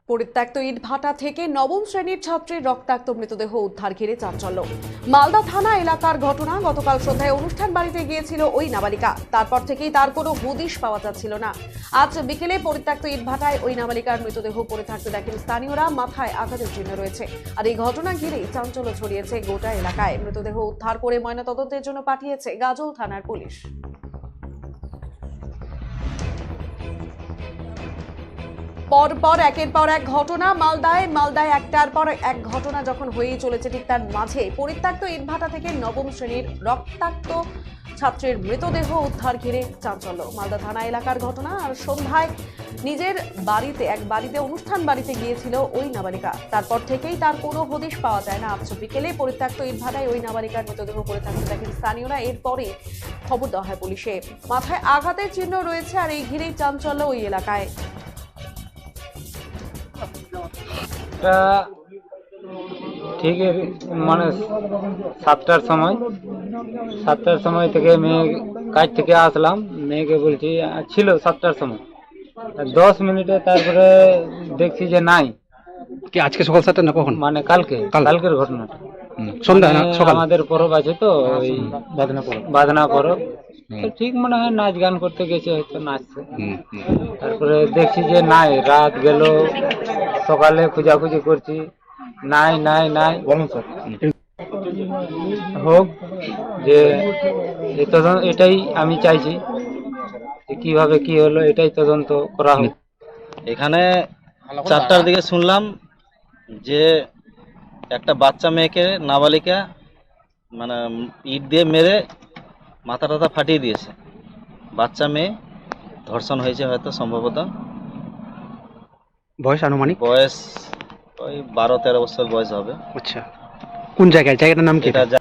পরিত্যক্ত ইটভাটা থেকে নবম শ্রেণীর ছাত্রীর রক্তাক্ত মৃতদেহ উদ্ধার ঘিরে চাঞ্চল্য। মালদা থানা এলাকার ঘটনা। গতকাল সন্ধ্যায় অনুষ্ঠান বাড়িতে গিয়েছিল ওই নাবালিকা। তারপর থেকেই তার কোনো হদিশ পাওয়া যাচ্ছিল না। আজ বিকেলে পরিত্যক্ত ইটভাটায় ওই নাবালিকার মৃতদেহ পড়ে থাকতে দেখেন স্থানীয়রা। মাথায় আঘাতের চিহ্ন রয়েছে। আর এই ঘটনা ঘিরেই চাঞ্চল্য ছড়িয়েছে গোটা এলাকায়। মৃতদেহ উদ্ধার করে ময়নাতদন্তের জন্য পাঠিয়েছে গাজল থানার পুলিশ। পরপর একের পর এক ঘটনা মালদায় একটার পর এক ঘটনা যখন হয়েই চলেছে, ঠিক তার মাঝে পরিত্যক্ত ইটভাটা থেকে নবম শ্রেণীর রক্তাক্ত ছাত্রের মৃতদেহ উদ্ধার ঘিরে চাঞ্চল্য। মালদা থানা এলাকার ঘটনা। আর সন্ধ্যায় নিজের বাড়িতে অনুষ্ঠান বাড়িতে গিয়েছিল ওই নাবালিকা। তারপর থেকেই তার কোনো হদিশ পাওয়া যায় না। আজ বিকেলে পরিত্যক্ত ইটভাটায় ওই নাবালিকার মৃতদেহ পড়ে থাকতে দেখেন স্থানীয়রা। এরপরে খবর দেওয়া হয় পুলিশে। মাথায় আঘাতের চিহ্ন রয়েছে। আর এই ঘিরেই চাঞ্চল্য ওই এলাকায়। ঠিক মানে 7টার সময় থেকে মেয়ে কাজ থেকে আসলাম। মেয়েকে বলছি ছিল 7টার সময়, 10 মিনিটে তারপরে দেখছি যে নাই। কি আজকে সকাল 7টা না কখন? মানে কালকের ঘটনাটা। সন্ধ্যা না সকাল? আমাদের পরব আছে তো, ওই বাদনা পরব। তো ঠিক মনে হয় নাচ গান করতে গেছে, হয়তো নাচছে। তারপরে দেখছি যে নাই, রাত গেল, সকালে খোঁজাখুঁজি করছি, নাই নাই নাই। হোক যে এটাই আমি চাইছি যে কিভাবে কি হলো এটাই তদন্ত করা হোক। এখানে 4টার দিকে শুনলাম যে একটা বাচ্চা মেয়েকে, নাবালিকা, মানে ইট দিয়ে মেরে মাথা টাথা ফাটিয়ে দিয়েছে। বাচ্চা মেয়ে, ধর্ষণ হয়েছে হয়তো, সম্ভবত। বয়স আনুমানিক? বয়স ওই 12-13 বছর বয়স হবে। আচ্ছা, কোন জায়গাটার নাম কি? এটা